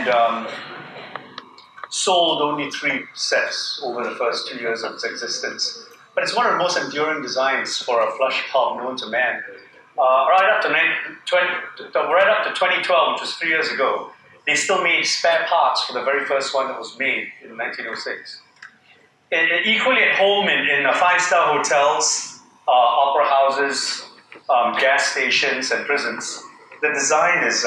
and sold only 3 sets over the first 2 years of its existence. But it's one of the most enduring designs for a flush bulb known to man. Right up to 2012, which was 3 years ago, they still made spare parts for the very first one that was made in 1906. Equally at home in 5-star hotels, opera houses, gas stations, and prisons, the design is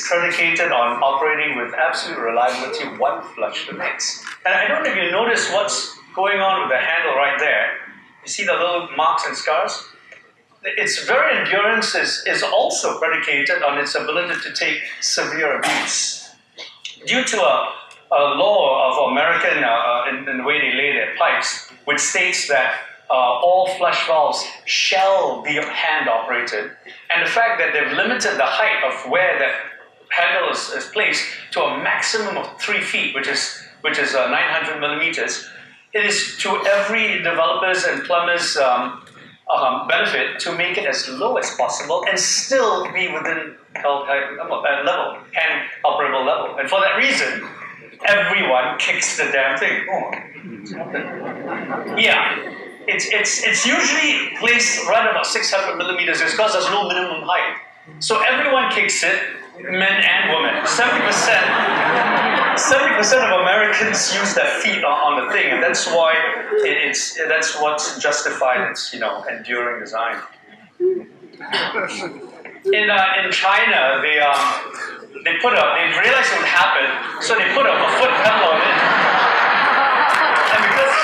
predicated on operating with absolute reliability, one flush to the next. And I don't know if you notice what's going on with the handle right there. You see the little marks and scars? Its very endurance is also predicated on its ability to take severe abuse. Due to a law of American, in the way they lay their pipes, which states that all flush valves shall be hand operated, and the fact that they've limited the height of where the handle is placed to a maximum of 3 feet, which is 900 millimeters, it is to every developer's and plumber's benefit to make it as low as possible and still be within level, hand operable level. And for that reason, everyone kicks the damn thing. Yeah, it's usually placed right about 600 millimeters because there's no minimum height. So everyone kicks it, men and women. 70% of Americans use their feet on the thing, and that's why that's what's justified its enduring design. In China, they realized it would happen, so they put a foot pedal on it, and because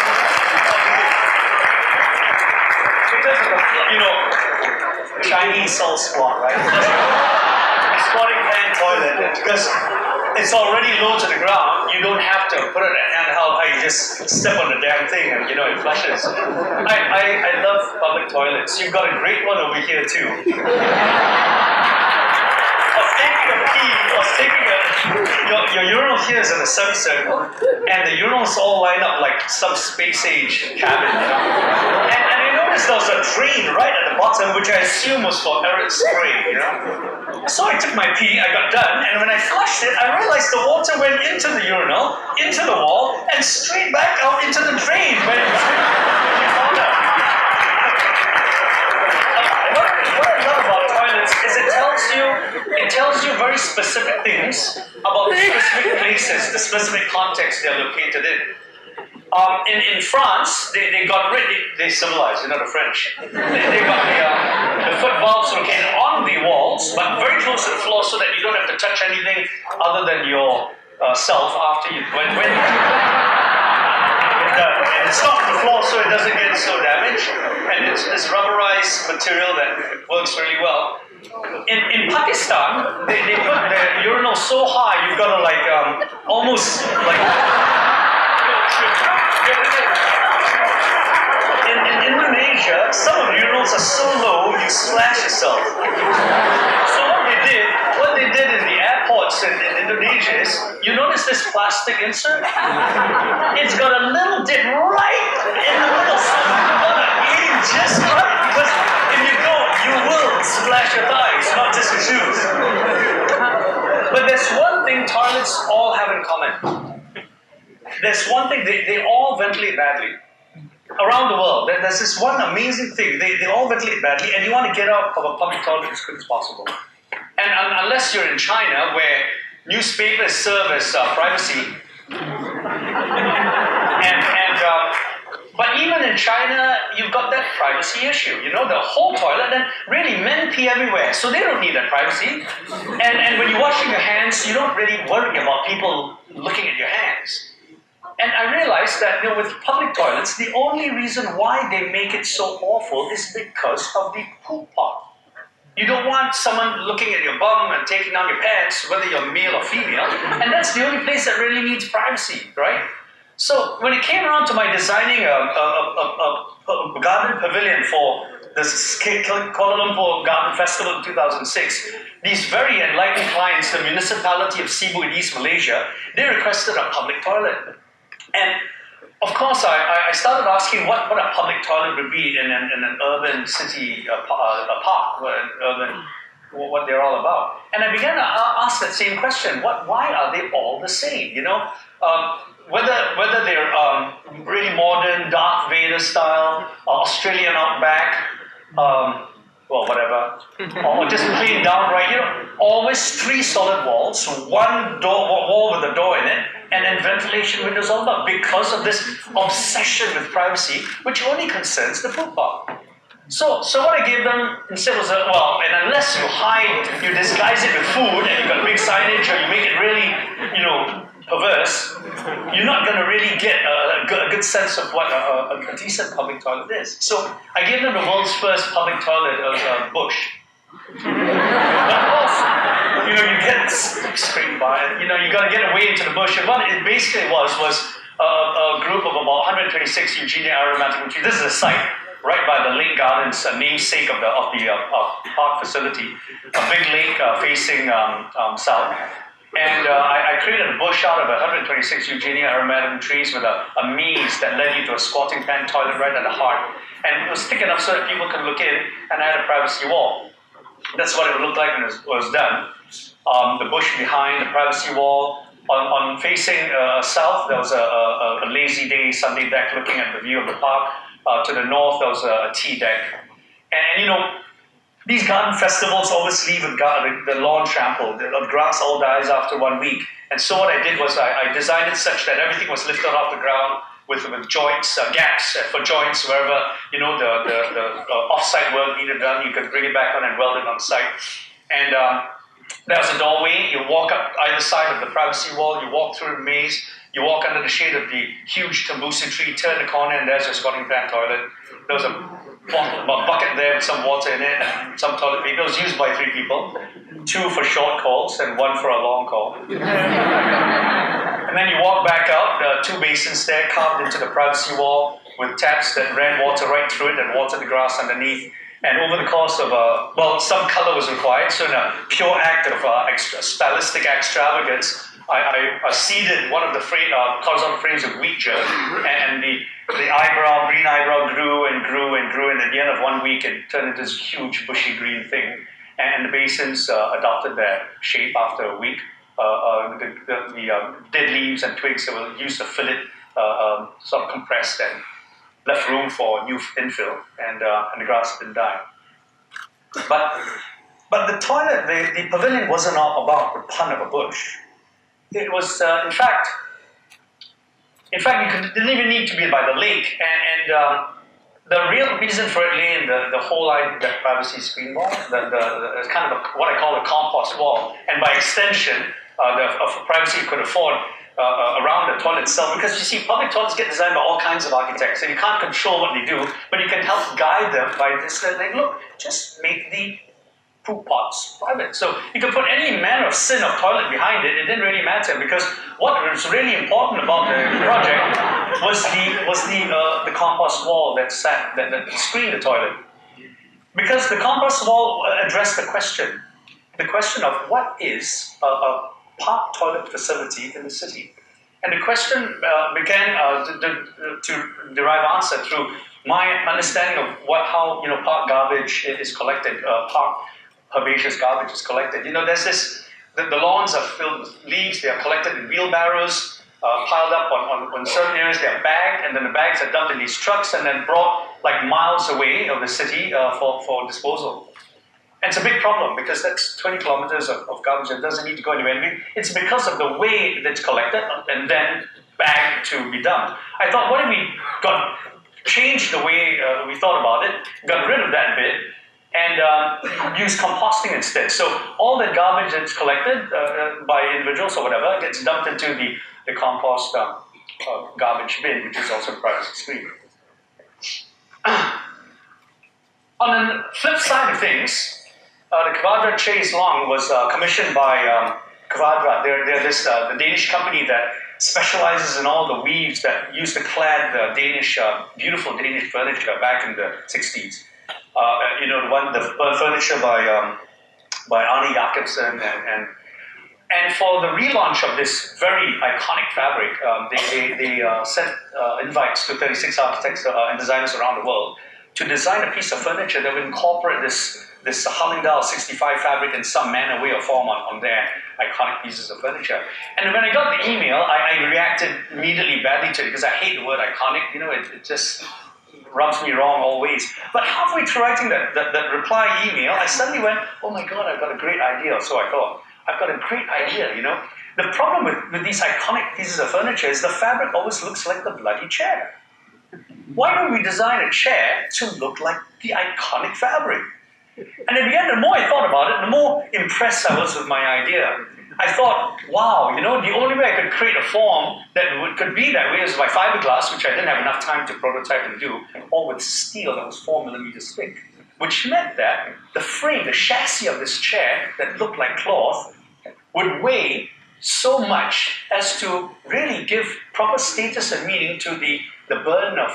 of the Chinese soul squat, right? Squatting hand toilet, because it's already low to the ground, you don't have to put it at handheld height, you just step on the damn thing and it flushes. I love public toilets. You've got a great one over here too. Your urinal here is in a semicircle, and the urinals all line up like some space age cabin. And I noticed there was a drain right at the bottom, which I assume was for errant spray. So I took my pee, I got done, and when I flushed it, I realized the water went into the urinal, into the wall, and straight back out into the drain. What I love about toilets is it tells you very specific things about the specific places, the specific context they're located in. In France, they civilized, the French. They got the foot valves located on the walls, but very close to the floor so that you don't have to touch anything other than your self after you when it's not on the floor so it doesn't get so damaged, and it's this rubberized material that works really well. In Pakistan, they put the urinal so high you've got to almost in Indonesia, some of the urinals are so low you splash yourself. So what they did in the airports in Indonesia is, you notice this plastic insert? It's got a little dip right in the middle, so you got to aim just right, because if you don't, you will splash your thighs, not just your shoes. But there's one thing toilets all have in common. There's one thing, they all ventilate badly. Around the world, there's this one amazing thing. They all ventilate badly, and you want to get out of a public toilet as quick as possible. And unless you're in China, where newspapers serve as privacy, but even in China, you've got that privacy issue. The whole toilet, and really men pee everywhere, so they don't need that privacy. And when you're washing your hands, you don't really worry about people looking at your hands. And I realized that with public toilets, the only reason why they make it so awful is because of the poop part. You don't want someone looking at your bum and taking down your pants, whether you're male or female, and that's the only place that really needs privacy, right? So when it came around to my designing a garden pavilion for the Kuala Lumpur Garden Festival in 2006, these very enlightened clients, the municipality of Cebu in East Malaysia, they requested a public toilet. And of course, I started asking what a public toilet would be in an urban city park, an urban what they're all about. And I began to ask that same question: why are they all the same? Whether they're really modern, Darth Vader style, Australian outback, well, whatever, or just plain downright, always three solid walls, one wall with a door in it, and then ventilation windows all about, because of this obsession with privacy, which only concerns the food part. So what I gave them instead was, and unless you you disguise it with food, and you've got a big signage, or you make it really, perverse, you're not going to really get a good sense of what a decent public toilet is. So I gave them the world's first public toilet bush. Of course, you get straight by, you got to get away into the bush. And what it basically was a group of about 126 Eugenia aromatic trees. This is a site right by the Lake Gardens, namesake of the park facility, a big lake facing south. And I created a bush out of 126 Eugenia aromatic trees with a maze that led you to a squatting pen toilet right at the heart. And it was thick enough so that people could look in, and I had a privacy wall. That's what it would look like when it was done. The bush behind, the privacy wall. On facing south, there was a lazy day Sunday deck looking at the view of the park. To the north, there was a tea deck. And these garden festivals always leave the lawn trampled. The grass all dies after 1 week. And so what I did was I designed it such that everything was lifted off the ground with joints, gaps for joints wherever the off-site work needed done. You could bring it back on and weld it on site. And there's a doorway. You walk up either side of the privacy wall. You walk through the maze. You walk under the shade of the huge tambusu tree, turn the corner, and there's your squatting pan toilet. There was a bucket there with some water in it and some toilet paper. It was used by 3 people, 2 for short calls and 1 for a long call. And then you walk back out, there are 2 basins there carved into the privacy wall with taps that ran water right through it and watered the grass underneath. And over the course of, some color was required, so in a pure act of stylistic extravagance, I seeded one of the horizontal frames with wheat germ, and the green eyebrow grew and grew and grew, and at the end of 1 week it turned into this huge bushy green thing. And the basins adopted their shape after a week. The dead leaves and twigs that were used to fill it sort of compressed and left room for new infill, and the grass didn't die. But the toilet, the pavilion wasn't all about the pun of a bush. It was, in fact, you didn't even need to be by the lake, and the real reason for it lay in the whole line of that privacy screen wall, the kind of what I call a compost wall, and by extension, the privacy you could afford around the toilet itself, because you see, public toilets get designed by all kinds of architects, and you can't control what they do, but you can help guide them by this. Look, just make the poop pots private. So you could put any manner of sin of toilet behind it. It didn't really matter, because what was really important about the project was the compost wall that screened the toilet, because the compost wall addressed the question of what is a park toilet facility in the city. And the question began to derive answer through my understanding of how park garbage is collected, park herbaceous garbage is collected. There's this, the lawns are filled with leaves, they are collected in wheelbarrows, piled up on certain areas, they are bagged, and then the bags are dumped in these trucks and then brought like miles away of the city for disposal. And it's a big problem, because that's 20 kilometers of garbage that doesn't need to go anywhere. It's because of the way that it's collected and then bagged to be dumped. I thought, what if we changed the way we thought about it, got rid of that bit, and use composting instead. So all the garbage that's collected by individuals or whatever gets dumped into the compost garbage bin, which is also privacy screen. On the flip side of things, the Kvadrat Chase Long was commissioned by Kvadrat. They're the Danish company that specializes in all the weaves that used to clad the beautiful Danish furniture back in the 60s. The furniture by Arne Jacobsen, and for the relaunch of this very iconic fabric, they sent invites to 36 architects and designers around the world to design a piece of furniture that would incorporate this this Hallingdal 65 fabric in some manner, way or form on their iconic pieces of furniture. And when I got the email, I reacted immediately badly to it because I hate the word iconic. It just rubs me wrong always. But halfway through writing that reply email, I suddenly went, oh my God, I've got a great idea. So I thought, I've got a great idea, The problem with these iconic pieces of furniture is the fabric always looks like the bloody chair. Why don't we design a chair to look like the iconic fabric? And in the end, the more I thought about it, the more impressed I was with my idea. I thought, wow, the only way I could create a form that could be that way is by fiberglass, which I didn't have enough time to prototype and do, or with steel that was 4 millimeters thick, which meant that the frame, the chassis of this chair that looked like cloth would weigh so much as to really give proper status and meaning to the burden of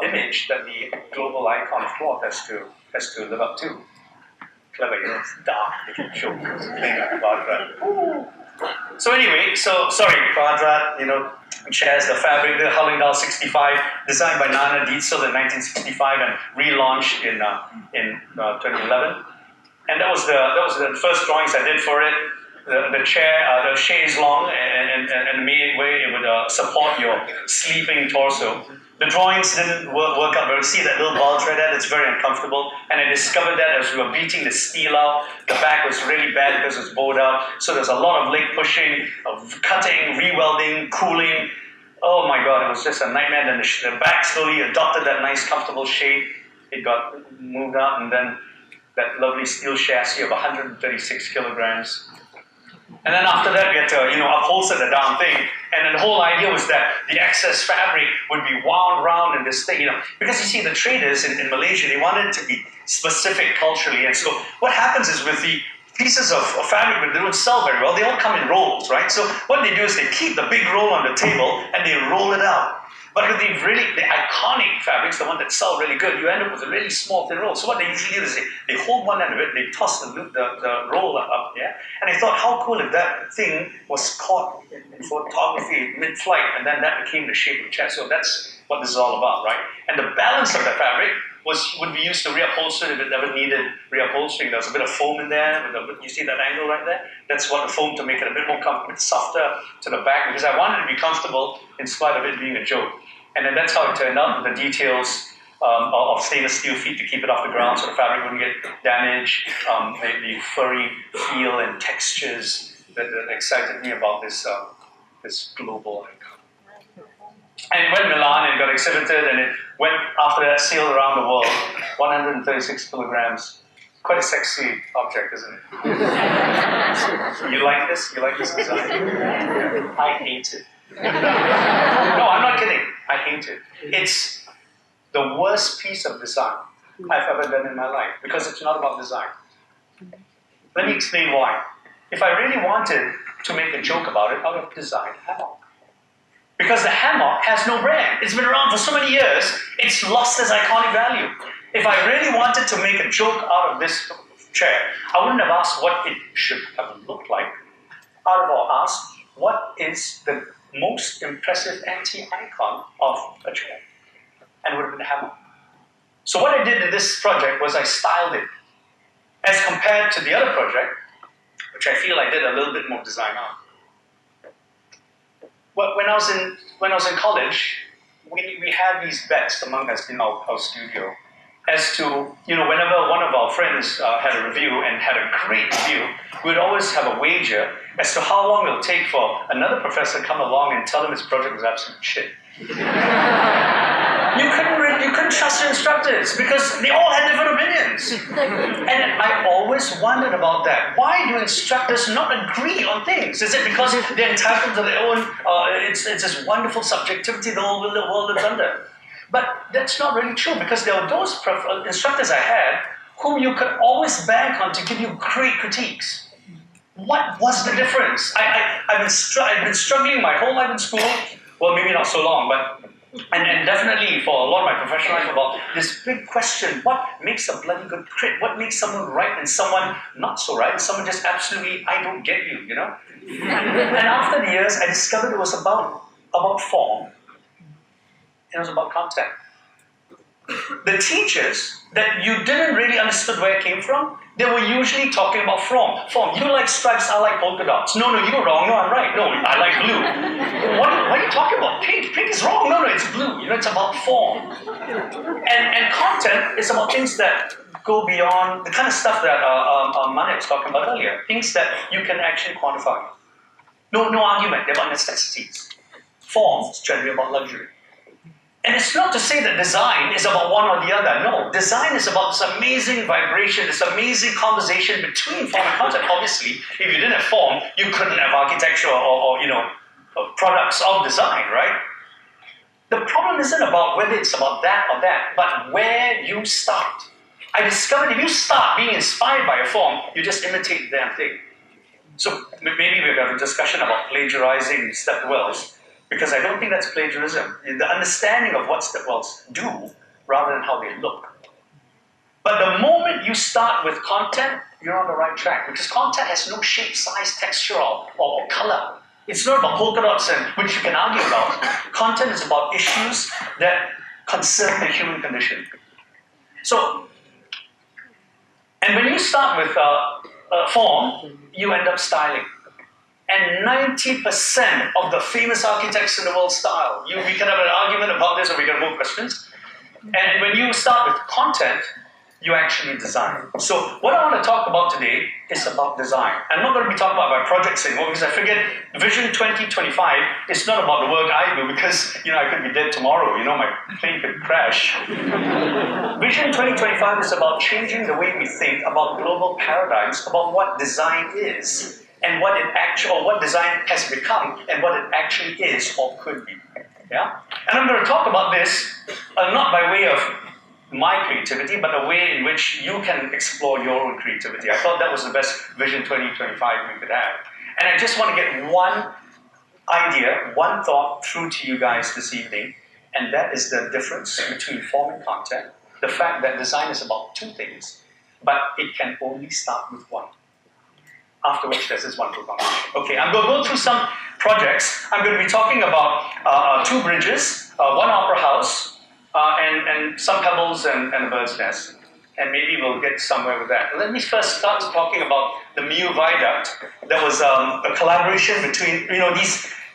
image that the global icon of cloth has to live up to. Clever, it's dark, they can show thing about that. So anyway, sorry, Quadrat, chairs, the fabric, the Hallingdal 65, designed by Nana Dietzel in 1965 and relaunched in 2011. And that was the first drawings I did for it. The chair, the chaise longue, and made where it would support your sleeping torso. The drawings didn't work out very. See that little bulge right there? It's very uncomfortable. And I discovered that as we were beating the steel out, the back was really bad because it was bowed out. So there's a lot of leg pushing, of cutting, rewelding, cooling. Oh my God, it was just a nightmare. Then the back slowly adopted that nice, comfortable shape. It got moved out, and then that lovely steel chassis of 136 kilograms. And then after that, we had to, upholster the darn thing. And then the whole idea was that the excess fabric would be wound round in this thing, Because you see, the traders in Malaysia, they wanted it to be specific culturally. And so what happens is with the pieces of fabric that they don't sell very well, they all come in rolls, right? So what they do is they keep the big roll on the table and they roll it out. But with the iconic fabrics, the one that sell really good, you end up with a really small thin roll. So what they usually do is they hold one end of it, they toss the roll up, yeah? And I thought, how cool if that thing was caught in photography mid-flight, and then that became the shape of the chair. So that's what this is all about, right? And the balance of the fabric would be used to reupholster if it ever needed reupholstering. There's a bit of foam in there. You see that angle right there? That's what the foam to make it a bit more comfortable, softer to the back, because I wanted to be comfortable in spite of it being a joke. And then that's how it turned out, the details of stainless steel feet to keep it off the ground so the fabric wouldn't get damaged, the furry feel and textures that excited me about this global icon. And it went to Milan and got exhibited, and it went, after that, sailed around the world, 136 kilograms. Quite a sexy object, isn't it? You like this? You like this design? I hate it. No, I'm not kidding. I hate it. It's the worst piece of design I've ever done in my life because it's not about design. Let me explain why. If I really wanted to make a joke about it, I would have designed a hammock. Because the hammock has no brand. It's been around for so many years, it's lost its iconic value. If I really wanted to make a joke out of this chair, I wouldn't have asked what it should have looked like. I would have asked, what is the most impressive anti-icon of a chair? And it would have been a hammock. So what I did in this project was I styled it. As compared to the other project, which I feel I did a little bit more design on. When I was in college, we had these bets among us in our studio as to, whenever one of our friends had a review and had a great review, we would always have a wager as to how long it would take for another professor to come along and tell him his project was absolute shit. You couldn't trust your instructors because they all had different opinions. And I always wondered about that. Why do instructors not agree on things? Is it because they're entitled to their own, it's this wonderful subjectivity the whole world lives under? But that's not really true because there were those instructors I had whom you could always bank on to give you great critiques. What was the difference? I've been struggling my whole life in school. Well, maybe not so long, but and definitely for a lot of my professional life about this big question: what makes a bloody good crit? What makes someone right and someone not so right? And someone just absolutely, I don't get you, And after the years, I discovered it was about form. It was about content. the teachers that you didn't really understood where it came from, they were usually talking about form. Form. You like stripes, I like polka dots. No, you're wrong. No, I'm right. No, I like blue. What are you talking about? Pink. Pink is wrong. No, it's blue. It's about form. And content is about things that go beyond the kind of stuff that Mane was talking about earlier. Things that you can actually quantify. No argument. They're about necessities. Form is generally about luxury. And it's not to say that design is about one or the other. No, design is about this amazing vibration, this amazing conversation between form and content. Obviously, if you didn't have form, you couldn't have architecture or products of design, right? The problem isn't about whether it's about that or that, but where you start. I discovered if you start being inspired by a form, you just imitate the damn thing. So maybe we'll have a discussion about plagiarizing stepwells, because I don't think that's plagiarism. The understanding of what stepwells do rather than how they look. But the moment you start with content, you're on the right track, because content has no shape, size, texture, or color. It's not about polka dots, which you can argue about. Content is about issues that concern the human condition. So, and when you start with form, you end up styling. And 90% of the famous architects in the world style. We can have an argument about this, or we can have more questions. And when you start with content, you actually design. So what I want to talk about today is about design. I'm not going to be talking about my projects anymore, because I figured Vision 2025 is not about the work I do, because I could be dead tomorrow. My plane could crash. Vision 2025 is about changing the way we think about global paradigms, about what design is, and what design has become, and what it actually is or could be. Yeah? And I'm going to talk about this not by way of my creativity, but a way in which you can explore your own creativity. I thought that was the best Vision 2025 we could have. And I just want to get one idea, one thought through to you guys this evening, and that is the difference between form and content. The fact that design is about two things, but it can only start with one. After which there's this wonderful conversation. Okay, I'm going to go through some projects. I'm going to be talking about 2 bridges, 1 opera house, and some pebbles and a bird's nest. And maybe we'll get somewhere with that. Let me first start talking about the Miu Viaduct. There was a collaboration between,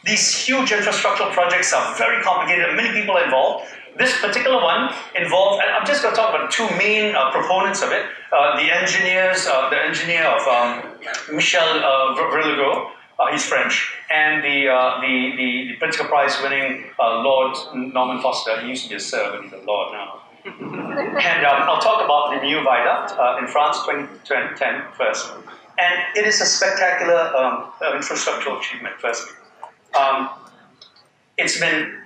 these huge infrastructure projects are very complicated, and many people are involved. This particular one involved, and I'm just going to talk about 2 main proponents of it. The engineer of Michel Verligo, he's French, and the Pulitzer Prize winning Lord Norman Foster. He used to be a sir, but he's a lord now. And I'll talk about the Miu Viaduct in France, 2010 first. And it is a spectacular infrastructural achievement, firstly. It's been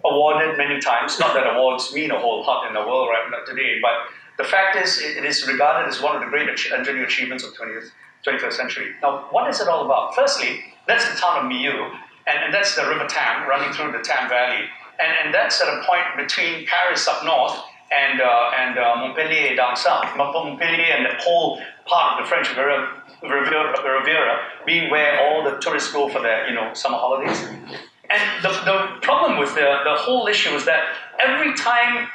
awarded many times. Not that awards mean a whole lot in the world right now today, but the fact is, it is regarded as one of the great engineering achievements of the 21st century. Now, what is it all about? Firstly, that's the town of Miu, and that's the River Tam running through the Tam Valley, and that's at a point between Paris up north and Montpellier down south. Montpellier and the whole part of the French Riviera being where all the tourists go for their summer holidays. And the problem with the whole issue is that every time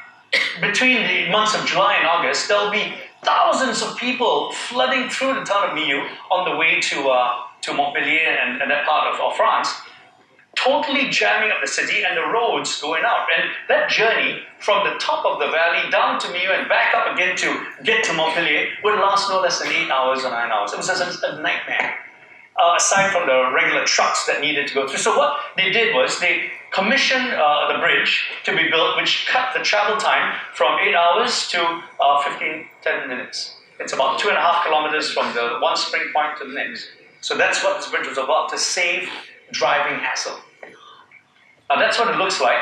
between the months of July and August, there'll be thousands of people flooding through the town of Miu on the way to Montpellier and that part of France, totally jamming up the city and the roads going out. And that journey from the top of the valley down to Miu and back up again to get to Montpellier would last no less than 8 hours or 9 hours. It was a nightmare. Aside from the regular trucks that needed to go through. So what they did was they commissioned the bridge to be built, which cut the travel time from 8 hours to 10 minutes. It's about 2.5 kilometers from the one spring point to the next. So that's what this bridge was about, to save driving hassle. Now that's what it looks like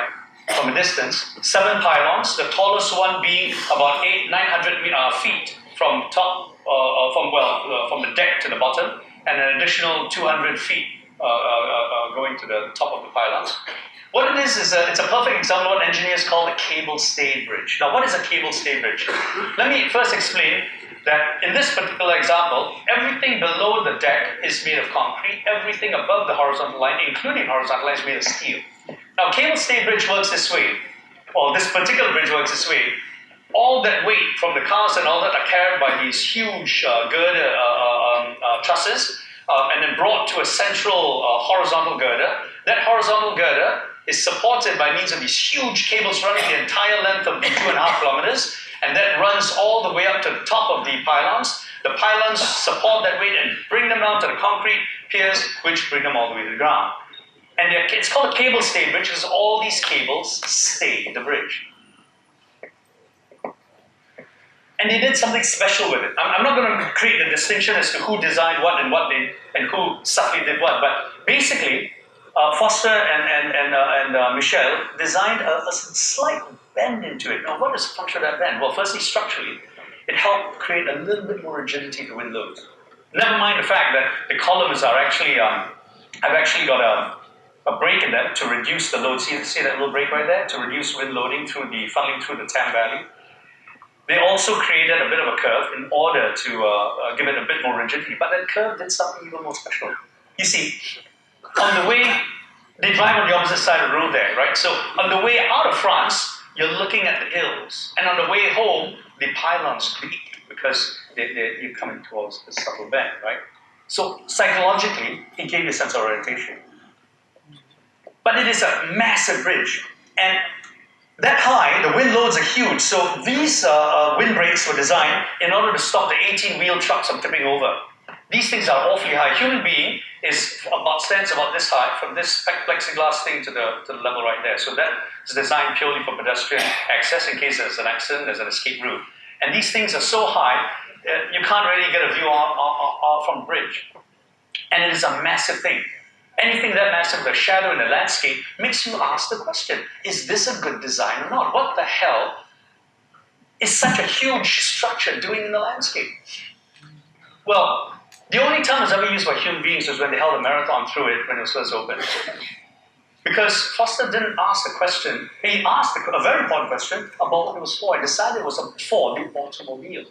from a distance. 7 pylons, the tallest one being about 900 feet from top, from the deck to the bottom, and an additional 200 feet going to the top of the pylons. What it is it's a perfect example of what engineers call a cable-stayed bridge. Now, what is a cable-stayed bridge? Let me first explain that in this particular example, everything below the deck is made of concrete, everything above the horizontal line, including horizontal line, is made of steel. Now, cable-stayed bridge works this way, or this particular bridge works this way. all that weight from the cars and all that are carried by these huge girder trusses, and then brought to a central horizontal girder. That horizontal girder is supported by means of these huge cables running the entire length of the 2.5 kilometers, and that runs all the way up to the top of the pylons. The pylons support that weight and bring them down to the concrete piers, which bring them all the way to the ground. And it's called a cable stay bridge because all these cables stay the bridge. And they did something special with it. I'm not going to create a distinction as to who designed what and who subtly did what, but basically, Foster and Michel designed a slight bend into it. Now, what is the function of that bend? Well, firstly, structurally, it helped create a little bit more rigidity to wind loads. Never mind the fact that the columns are actually, I've actually got a break in them to reduce the load. See that little break right there? To reduce wind loading funneling through the Tam Valley. They also created a bit of a curve in order to give it a bit more rigidity. But that curve did something even more special. You see, on the way, they drive on the opposite side of the road there, right? So on the way out of France, you're looking at the hills. And on the way home, the pylons creak because you're coming towards the subtle bend, right? So psychologically, it gave you a sense of orientation. But it is a massive bridge. And that high, the wind loads are huge. So these wind breaks were designed in order to stop the 18-wheel trucks from tipping over. These things are awfully high. A human being stands about this high, from this plexiglass thing to the level right there. So that is designed purely for pedestrian access in case there's an accident, there's an escape route. And these things are so high, you can't really get a view from the bridge. And it is a massive thing. Anything that massive, the shadow in the landscape, makes you ask the question, is this a good design or not? What the hell is such a huge structure doing in the landscape? Well, the only time it's ever used by human beings was when they held a marathon through it when it was first opened. Because Foster didn't ask the question, he asked a very important question about what it was for. He decided it was for the automobile.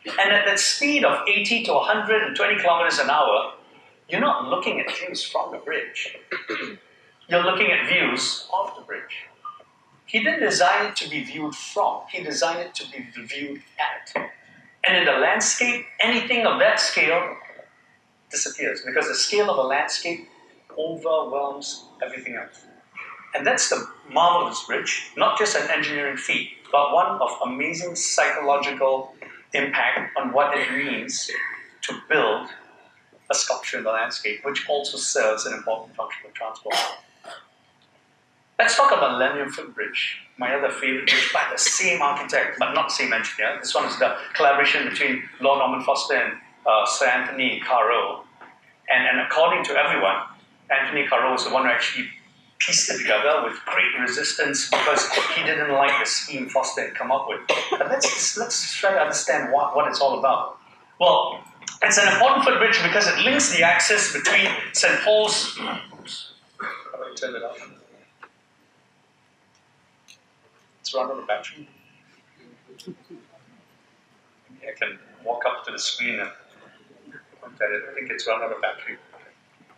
And at that speed of 80 to 120 kilometers an hour, you're not looking at views from the bridge. You're looking at views of the bridge. He didn't design it to be viewed from, he designed it to be viewed at. And in the landscape, anything of that scale disappears because the scale of a landscape overwhelms everything else. And that's the marvel of this bridge, not just an engineering feat, but one of amazing psychological impact on what it means to build a sculpture in the landscape, which also serves an important function of transport. Let's talk about Millennium Footbridge, my other favorite bridge by the same architect, but not the same engineer. This one is the collaboration between Lord Norman Foster and Sir Anthony Carroll. And according to everyone, Anthony Carroll was the one who actually pieced it together with great resistance because he didn't like the scheme Foster had come up with. But let's try to understand what it's all about. Well, it's an important footbridge because it links the axis between St. Paul's. Oops. How do I turn it up? It's run on a battery. I can walk up to the screen and look at it. I think it's run on a battery.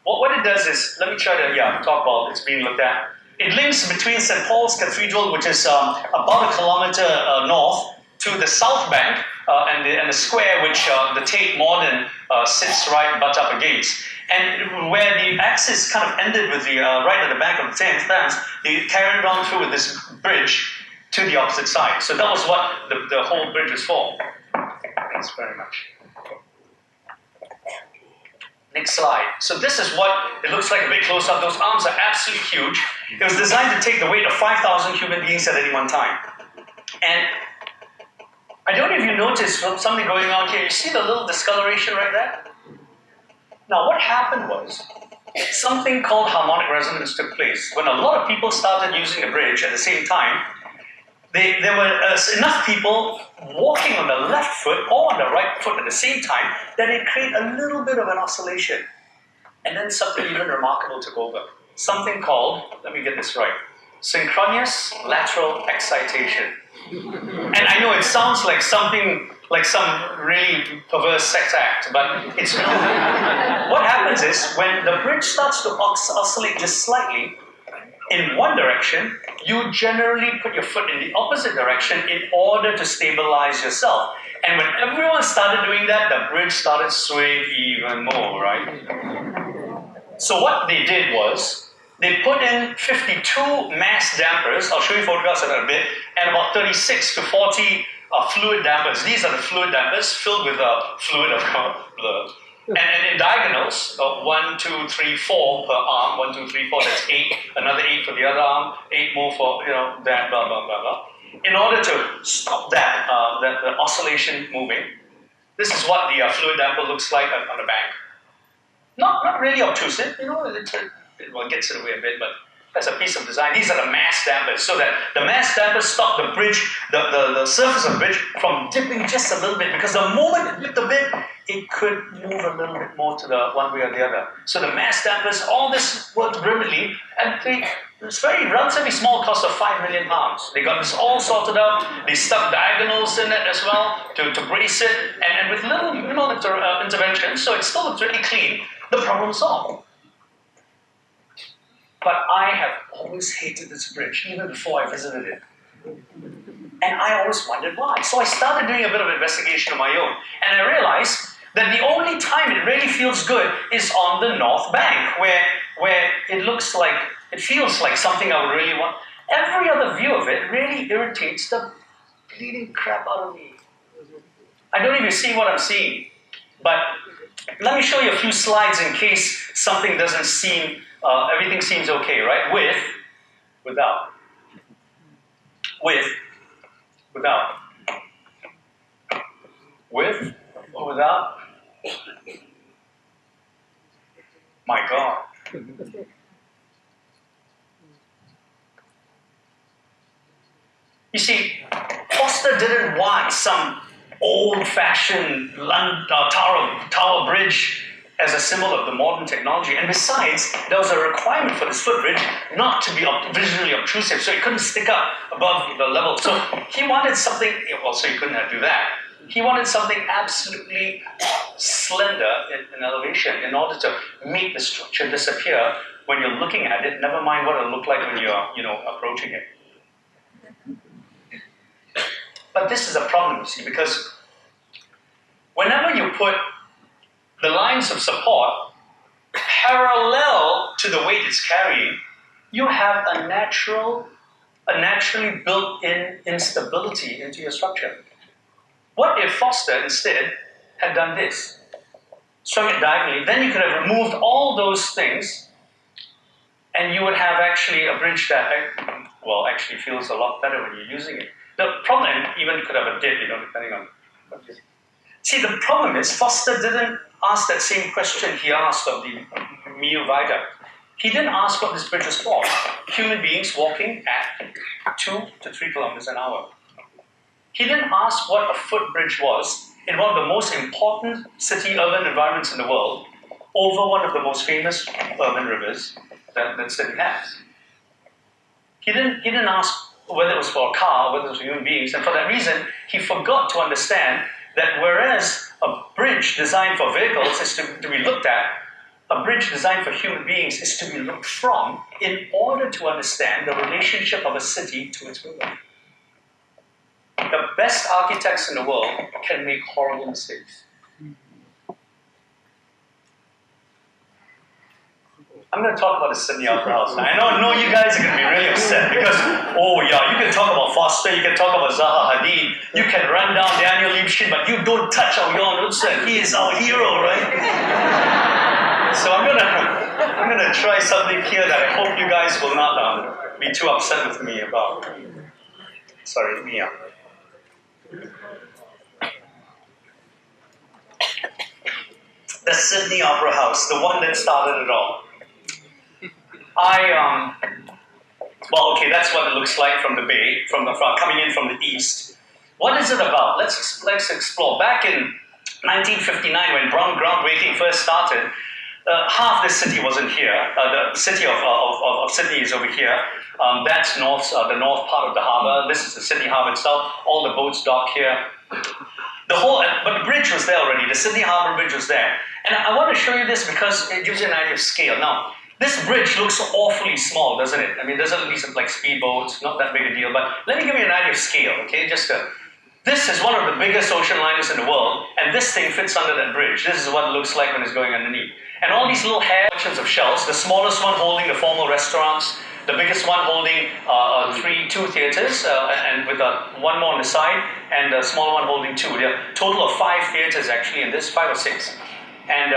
What it does is, let me try to talk about it's being looked at. It links between St. Paul's Cathedral, which is about a kilometer north, to the south bank and the square which the Tate Modern sits right butt up against. And where the axis kind of ended with the right at the back of the Tate Thames, they carried on through with this bridge to the opposite side. So that was what the whole bridge was for. Thanks very much. Next slide. So this is what it looks like a bit close up. Those arms are absolutely huge. It was designed to take the weight of 5,000 human beings at any one time. And I don't know if you noticed something going on here. You see the little discoloration right there? Now what happened was, something called harmonic resonance took place. When a lot of people started using the bridge at the same time, there were enough people walking on the left foot or on the right foot at the same time that it created a little bit of an oscillation. And then something even remarkable took over. Something called, let me get this right, synchronous lateral excitation. And I know it sounds like something, like some really perverse sex act, but it's not. What happens is, when the bridge starts to oscillate just slightly, in one direction, you generally put your foot in the opposite direction in order to stabilize yourself. And when everyone started doing that, the bridge started swaying even more, right? So what they did was, they put in 52 mass dampers, I'll show you photographs of that in a bit, and about 36 to 40 fluid dampers. These are the fluid dampers filled with fluid of blood. And in diagonals, 1, 2, 3, 4 per arm, 1, 2, 3, 4, that's 8, another 8 for the other arm, 8 more for, that, blah, blah, blah, blah. In order to stop that, the oscillation moving, this is what the fluid damper looks like on the bank. Not really obtrusive, it gets it away a bit, but that's a piece of design. These are the mass dampers, so that the mass dampers stop the bridge, the surface of the bridge from dipping just a little bit, because the moment it dipped a bit, it could move a little bit more to the one way or the other. So the mass dampers, all this worked brilliantly, and it's very relatively small cost of £5 million. They got this all sorted out. They stuck diagonals in it as well to brace it, and with little intervention, so it still looks really clean. The problem solved. But I have always hated this bridge, even before I visited it. And I always wondered why. So I started doing a bit of investigation of my own, and I realized that the only time it really feels good is on the north bank, where it feels like something I would really want. Every other view of it really irritates the bleeding crap out of me. I don't even see what I'm seeing. But let me show you a few slides in case something doesn't seem, everything seems okay, right? With, without. With, without. With, or without. My God. You see, Foster didn't want some old-fashioned tower bridge as a symbol of the modern technology. And besides, there was a requirement for this footbridge not to be visually obtrusive, so it couldn't stick up above the level. So he wanted something, well, so he couldn't do that. He wanted something absolutely slender in elevation in order to make the structure disappear when you're looking at it, never mind what it'll look like when you're, approaching it. But this is a problem, you see, because whenever you put the lines of support parallel to the weight it's carrying, you have a naturally built-in instability into your structure. What if Foster instead had done this? Strung it diagonally, then you could have removed all those things, and you would have actually a bridge that, actually feels a lot better when you're using it. The problem, even could have a dip, depending on what you see. See, the problem is Foster didn't ask that same question he asked of the Mio Viaduct. He didn't ask what this bridge was for. Human beings walking at 2 to 3 kilometers an hour. He didn't ask what a footbridge was in one of the most important city-urban environments in the world over one of the most famous urban rivers that the city has. He didn't ask whether it was for a car, whether it was for human beings, and for that reason, he forgot to understand that whereas a bridge designed for vehicles is to be looked at, a bridge designed for human beings is to be looked from in order to understand the relationship of a city to its river. The best architects in the world can make horrible mistakes. I'm going to talk about the Sydney Opera House. Now, I know you guys are going to be really upset because, you can talk about Foster, you can talk about Zaha Hadid, you can run down Daniel Libeskind, but you don't touch our Jan Utzon. He is our hero, right? So I'm going to try something here that I hope you guys will not be too upset with me about. Sorry, Mia. The Sydney Opera House, the one that started it all. That's what it looks like from the bay, coming in from the east. What is it about? Let's explore. Back in 1959, when groundbreaking first started, half the city wasn't here. The city of Sydney is over here. That's the north part of the harbour. This is the Sydney harbour itself. All the boats dock here. But the bridge was there already. The Sydney Harbour Bridge was there. And I want to show you this because it gives you an idea of scale. Now, This bridge looks awfully small, doesn't it? I mean, there's at least like speedboats, not that big a deal. But let me give you an idea of scale, okay? This is one of the biggest ocean liners in the world, and this thing fits under that bridge. This is what it looks like when it's going underneath. And all these little sections of shells, the smallest one holding the formal restaurants, the biggest one holding two theaters, and with one more on the side, and the smaller one holding two. There are a total of 5 theaters actually in this, 5 or 6. And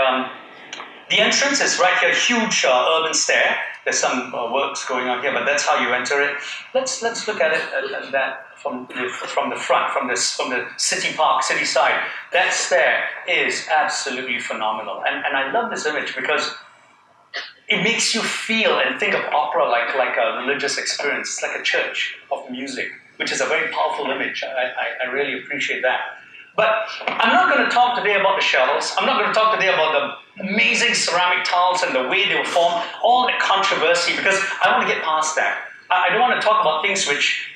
the entrance is right here, huge urban stair. There's some works going on here, but that's how you enter it. Let's look at it at that from the front, from the city side. That stair is absolutely phenomenal, and I love this image because it makes you feel and think of opera like a religious experience. It's like a church of music, which is a very powerful image. I really appreciate that. But I'm not going to talk today about the shells. I'm not going to talk today about the amazing ceramic tiles and the way they were formed, all the controversy, because I want to get past that. I don't want to talk about things which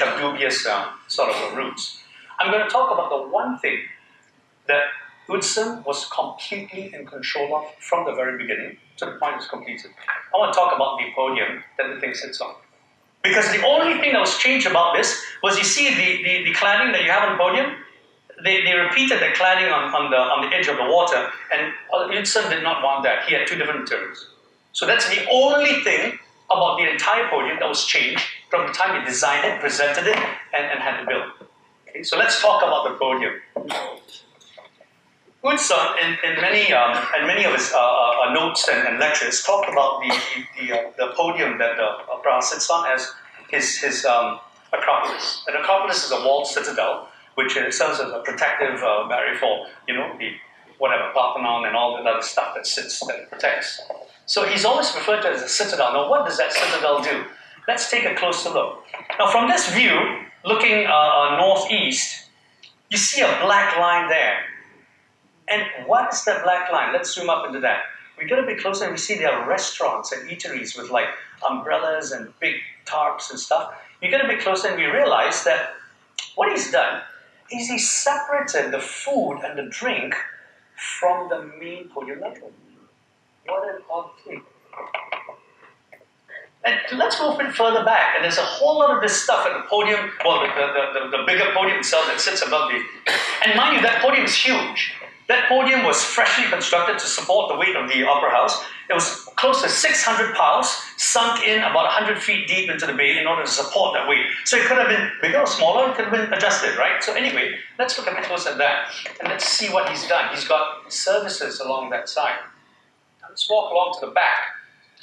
have dubious sort of roots. I'm going to talk about the one thing that Utzon was completely in control of from the very beginning to the point it's completed. I want to talk about the podium that the thing sits on. Because the only thing that was changed about this was, you see the cladding that you have on the podium? They repeated the cladding on the edge of the water, and Utzon did not want that. He had 2 different materials. So that's the only thing about the entire podium that was changed from the time he designed it, presented it, and had it built. Okay, so let's talk about the podium. Utzon, in many of his notes and lectures, talked about the podium that the opera sits on as his acropolis. An acropolis is a walled citadel, which serves as a protective barrier for the Parthenon and all the other stuff that it protects. So he's always referred to as a citadel. Now, what does that citadel do? Let's take a closer look. Now, from this view, looking northeast, you see a black line there. And what is that black line? Let's zoom up into that. We get a bit closer and we see there are restaurants and eateries with like umbrellas and big tarps and stuff. You get a bit closer and we realize that what he's done is he separated the food and the drink from the main podium level. What an odd thing. And let's go a bit further back, and there's a whole lot of this stuff at the podium, well, the bigger podium itself that sits above the... And mind you, that podium is huge. That podium was freshly constructed to support the weight of the opera house. It was close to 600 pounds, sunk in about 100 feet deep into the bay in order to support that weight. So it could have been bigger or smaller, it could have been adjusted, right? So anyway, let's look a bit closer at that, and let's see what he's done. He's got services along that side. Let's walk along to the back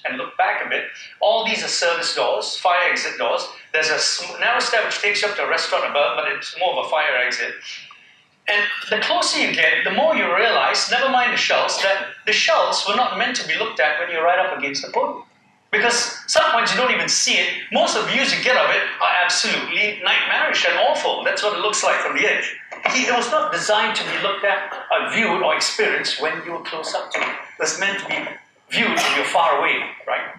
and look back a bit. All these are service doors, fire exit doors. There's a narrow stair which takes you up to a restaurant above, but it's more of a fire exit. And the closer you get, the more you realize, never mind the shells, that the shells were not meant to be looked at when you're right up against the podium. Because some points you don't even see it. Most of the views you get of it are absolutely nightmarish and awful. That's what it looks like from the edge. It was not designed to be looked at, viewed, or experienced when you were close up to it. It was meant to be viewed when you're far away, right?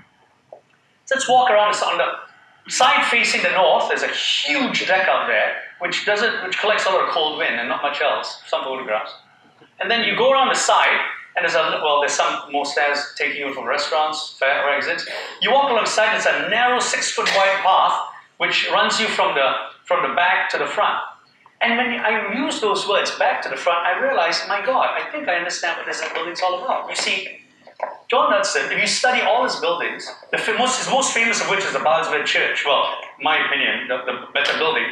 So let's walk around on the side facing the north. There's a huge deck out there, which collects a lot of cold wind and not much else. Some photographs. And then you go around the side, and there's some more stairs taking you from restaurants, fire exits. You walk along the side, it's a narrow 6-foot wide path which runs you from the back to the front. And when I use those words, back to the front, I realize, my God, I think I understand what this building's all about. You see, John Utzon, if you study all his buildings, his most famous of which is the Bagsved Church, well, in my opinion, the better building,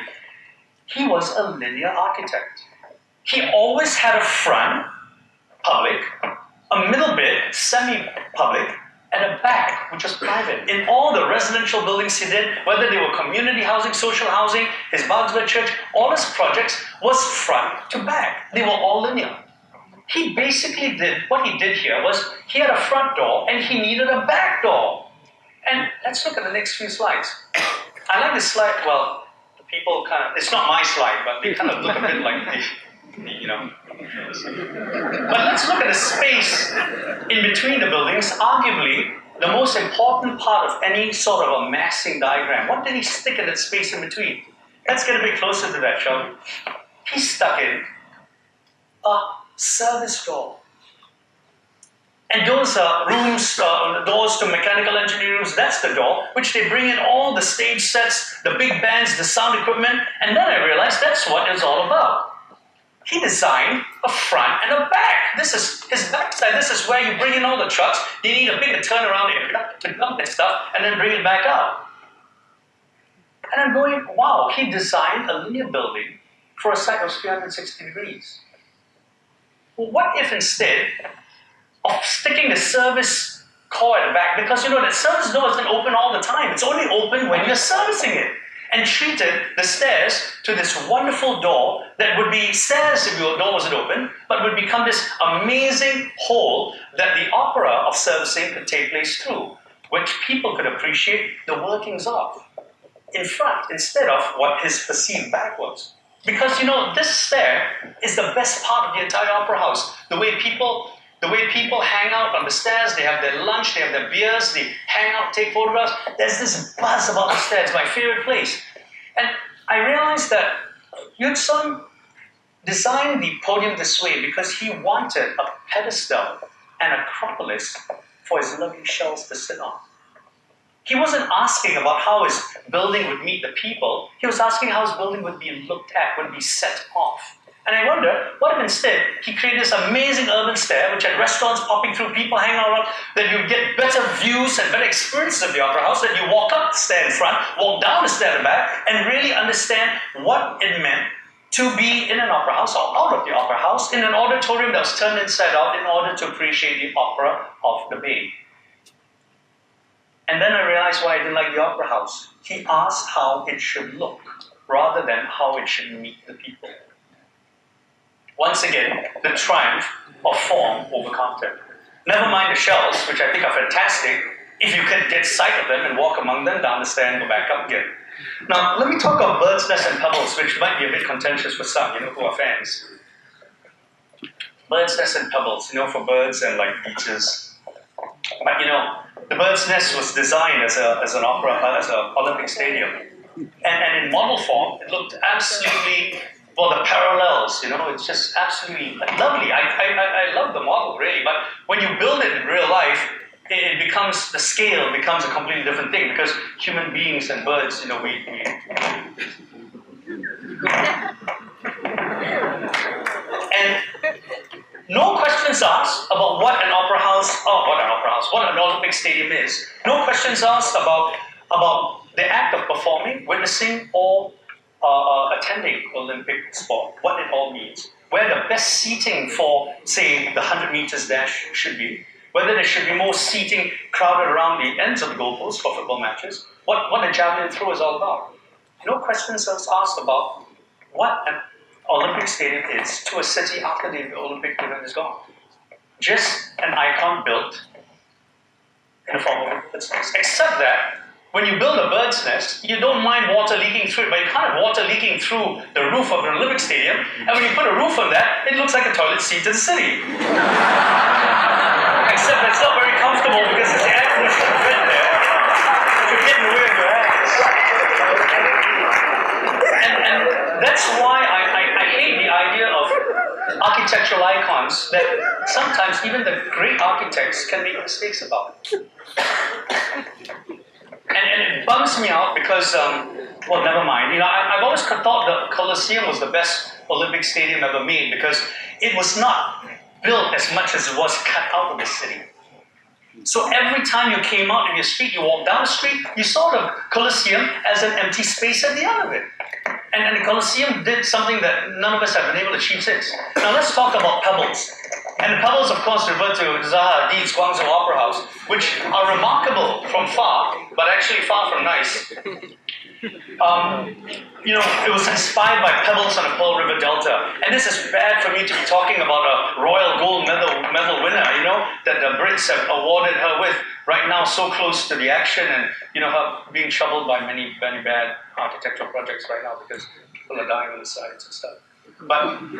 he was a linear architect. He always had a front, public, a middle bit, semi-public, and a back, which was private. In all the residential buildings he did, whether they were community housing, social housing, his Bagsved Church, all his projects was front to back. They were all linear. He basically did, what he did here was, he had a front door and he needed a back door. And let's look at the next few slides. I like this slide, well, the people kind of, it's not my slide, but they kind of look a bit like But let's look at the space in between the buildings, arguably the most important part of any sort of a massing diagram. What did he stick in that space in between? Let's get a bit closer to that, shall we? He stuck in a service door. And those rooms, doors to mechanical engineering rooms, that's the door, which they bring in all the stage sets, the big bands, the sound equipment, and then I realized that's what it's all about. He designed a front and a back. This is his backside. This is where you bring in all the trucks. You need a bigger turnaround area to dump that stuff and then bring it back out. And I'm going, wow, he designed a linear building for a site of 360 degrees. Well, what if instead of sticking the service core at the back, because you know that service door isn't open all the time. It's only open when you're servicing it. And treated the stairs to this wonderful door that would be stairs if your door wasn't open, but would become this amazing hole that the opera of servicing could take place through, which people could appreciate the workings of in front instead of what his perceived back was. Because you know, this stair is the best part of the entire opera house. The way people hang out on the stairs, they have their lunch, they have their beers, they hang out, take photographs. There's this buzz about the stairs, my favorite place. And I realized that Yun Sun designed the podium this way because he wanted a pedestal and acropolis for his lovely shells to sit on. He wasn't asking about how his building would meet the people. He was asking how his building would be looked at, would be set off. And I wonder, what if instead he created this amazing urban stair, which had restaurants popping through, people hanging around, that you get better views and better experiences of the opera house, that you walk up the stair in front, walk down the stair in the back, and really understand what it meant to be in an opera house or out of the opera house, in an auditorium that was turned inside out in order to appreciate the opera of the Bay. And then I realized why I didn't like the opera house. He asked how it should look, rather than how it should meet the people. Once again, the triumph of form over content. Never mind the shells, which I think are fantastic, if you can get sight of them and walk among them down the stair and go back up again. Now, let me talk about Bird's Nest and Pebbles, which might be a bit contentious for some, who are fans. Bird's Nest and Pebbles, for birds and like beaches. But the Bird's Nest was designed as an Olympic stadium. And in model form, it looked absolutely, the parallels, it's just absolutely lovely. I love the model, really. But when you build it in real life, the scale becomes a completely different thing, because human beings and birds, we and no questions asked about what an Olympic stadium is. No questions asked about the act of performing, witnessing, or attending Olympic sport, what it all means, where the best seating for, say, the 100 meters dash should be, whether there should be more seating crowded around the ends of the goalposts for football matches, what a javelin throw is all about. No questions asked about what an Olympic stadium is to a city after the Olympic event is gone. Just an icon built in the form of a bird's nest. Except that when you build a bird's nest, you don't mind water leaking through it, but you can't have water leaking through the roof of an Olympic stadium, and when you put a roof on that, it looks like a toilet seat to the city. Except that it's not very comfortable because there's the air conditioning vent there. You're getting in the way of your hands. And that's why I hate the idea of architectural icons that sometimes even the great architects can make mistakes about. And it bums me out because, never mind. I've always thought the Colosseum was the best Olympic stadium ever made because it was not built as much as it was cut out of the city. So every time you came out in your street, you walked down the street, you saw the Colosseum as an empty space at the end of it. And the Colosseum did something that none of us have been able to achieve since. Now let's talk about Pebbles. And Pebbles, of course, refer to Zaha Hadid's Guangzhou Opera House, which are remarkable from far, but actually far from nice. It was inspired by pebbles on the Pearl River Delta. And this is bad for me to be talking about a Royal Gold Medal winner, that the Brits have awarded her with right now, so close to the action, and, her being troubled by many, many bad architectural projects right now because people are dying on the sides and stuff. But we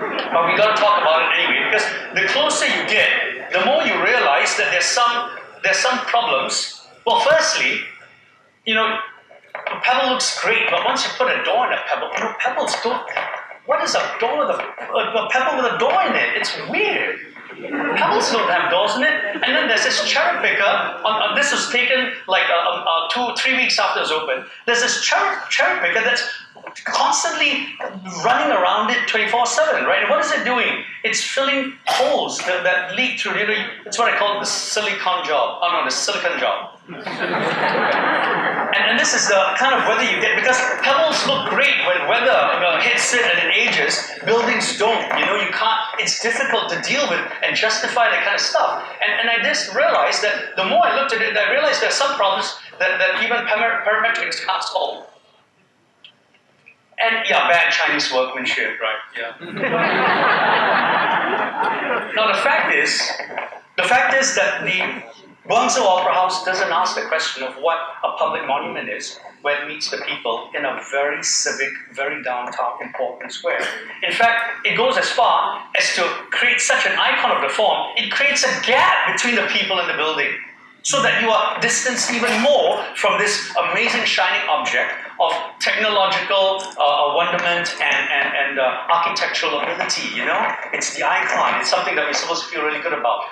got to talk about it anyway, because the closer you get, the more you realize that there's some problems. Well, firstly, a pebble looks great, but once you put a door in a pebble, pebbles don't. What is a door with a pebble with a door in it? It's weird. Pebbles don't have doors in it. And then there's this cherry picker. This was taken like 2-3 weeks after it was open. There's this cherry picker that's constantly running around it 24/7, right? And what is it doing? It's filling holes that leak through. It's what I call the silicon job. Oh no, the silicon job. And this is the kind of weather you get, because pebbles look great when weather hits it and it ages. Buildings don't. You can't. It's difficult to deal with and justify that kind of stuff. And I just realized that the more I looked at it, I realized there are some problems that even parametrics can't solve. And yeah, bad Chinese workmanship, right? Yeah. Now the fact is that the Guangzhou Opera House doesn't ask the question of what a public monument is when it meets the people in a very civic, very downtown important square. In fact, it goes as far as to create such an icon of the form, it creates a gap between the people and the building, so that you are distanced even more from this amazing shining object of technological wonderment and architectural ability, It's the icon. It's something that we're supposed to feel really good about.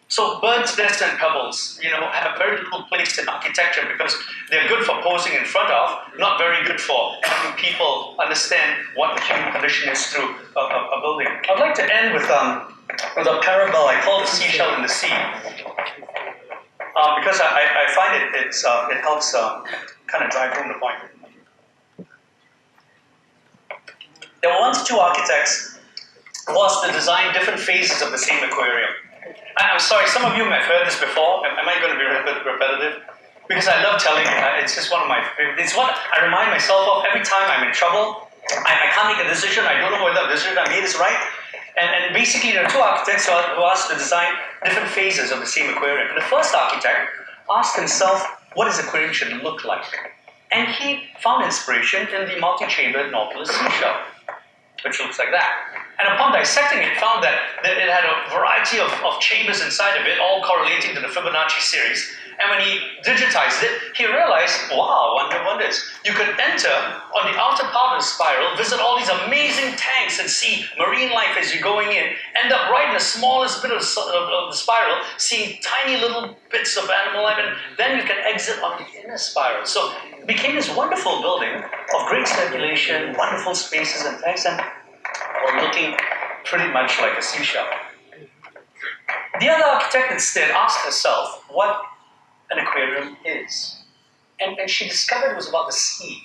So birds' nests and pebbles, have a very little place in architecture because they're good for posing in front of, not very good for helping people understand what the human condition is through a building. I'd like to end with a parable I call the seashell in the sea, because I find it helps kind of drive home the point. There were once two architects who asked to design different phases of the same aquarium. I'm sorry, some of you may have heard this before. Am I going to be repetitive? Because I love telling it. It's just one of my favorite. It's what I remind myself of every time I'm in trouble. I can't make a decision. I don't know whether the decision I made is right. And basically, there are two architects who asked to design different phases of the same aquarium. And the first architect asked himself what his aquarium should look like. And he found inspiration in the multi-chambered Nautilus seashell, which looks like that. And upon dissecting it, found that it had a variety of chambers inside of it, all correlating to the Fibonacci series. And when he digitized it, he realized, wow, wonder wonders. You could enter on the outer part of the spiral, visit all these amazing tanks and see marine life as you're going in, end up right in the smallest bit of the spiral, seeing tiny little bits of animal life, and then you can exit on the inner spiral. So it became this wonderful building of great circulation, wonderful spaces and tanks, and looking pretty much like a seashell. The other architect instead asked herself what an aquarium is. And she discovered it was about the sea.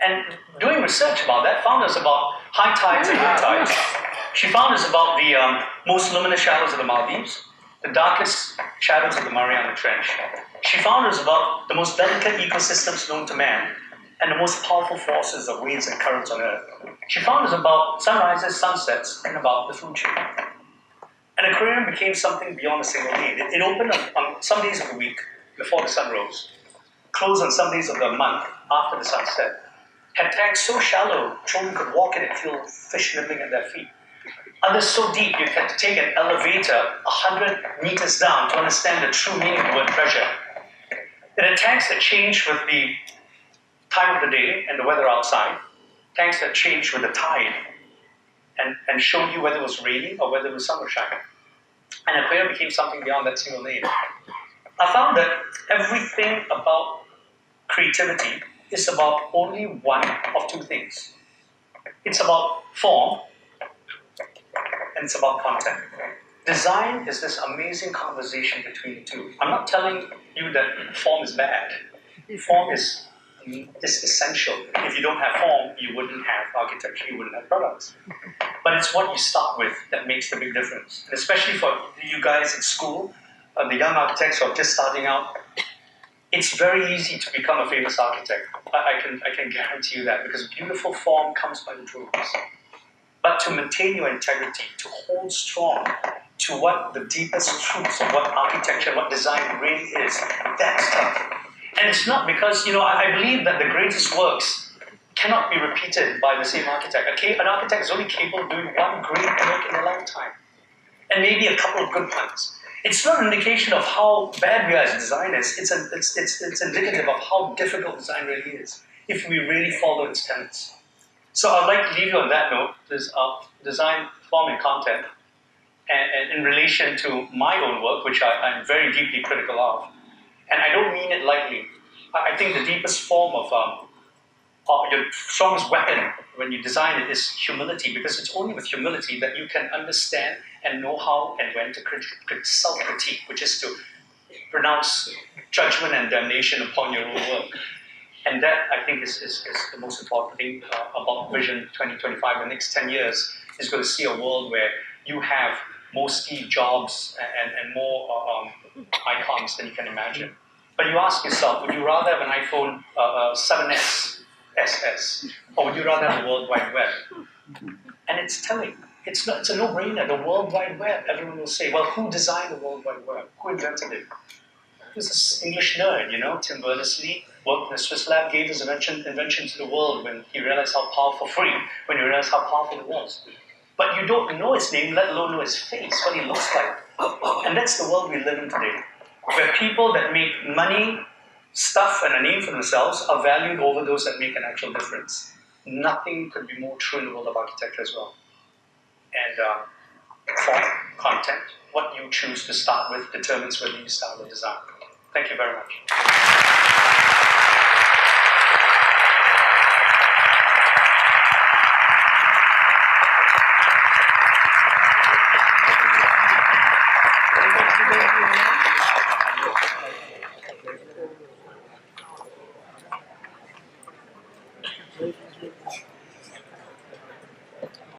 And doing research about that, found us about high tides and low tides. She found us about the most luminous shadows of the Maldives, the darkest shadows of the Mariana Trench. She found us about the most delicate ecosystems known to man, and the most powerful forces of winds and currents on Earth. She found us about sunrises, sunsets, and about the food chain. An aquarium became something beyond a single need. It opened on some days of the week before the sun rose, closed on some days of the month after the sun set. Had tanks so shallow, children could walk in and feel fish nibbling at their feet. Others so deep, you had to take an elevator 100 meters down to understand the true meaning of the word treasure. It had tanks that changed with the time of the day and the weather outside, tanks that changed with the tide and showed you whether it was raining or whether the sun was shining. And aquarium became something beyond that single name. I found that everything about creativity is about only one of two things. It's about form and it's about content. Design is this amazing conversation between the two. I'm not telling you that form is bad. Form is essential. If you don't have form, you wouldn't have architecture, you wouldn't have products. But it's what you start with that makes the big difference. And especially for you guys in school, the young architects who are just starting out, it's very easy to become a famous architect. I can guarantee you that, because beautiful form comes by the drawings. But to maintain your integrity, to hold strong to what the deepest truths of what architecture, what design really is, that's tough. And it's not because, I believe that the greatest works cannot be repeated by the same architect. An architect is only capable of doing one great work in a lifetime, and maybe a couple of good ones. It's not an indication of how bad we are as designers. It's indicative of how difficult design really is, if we really follow its tenets. So I'd like to leave you on that note. There's design, form, and content. and in relation to my own work, which I'm very deeply critical of, and I don't mean it lightly. I think the deepest form of your strongest weapon when you design it is humility, because it's only with humility that you can understand and know how and when to self-critique, which is to pronounce judgment and damnation upon your own work. And that, I think, is the most important thing about Vision 2025. The next 10 years is going to see a world where you have more Steve Jobs and more icons than you can imagine. But you ask yourself, would you rather have an iPhone 7S, SS, or would you rather have the World Wide Web? And it's telling. It's a no-brainer. The World Wide Web, everyone will say, well, who designed the World Wide Web? Who invented it? It was this English nerd, Tim Berners-Lee, worked in the Swiss lab, gave his invention to the world when he realized how powerful, when he realized how powerful it was. But you don't know his name, let alone know his face, what he looks like. And that's the world we live in today, where people that make money, stuff, and a name for themselves are valued over those that make an actual difference. Nothing could be more true in the world of architecture as well. And form, content, what you choose to start with determines whether you start with design. Thank you very much. Thank you.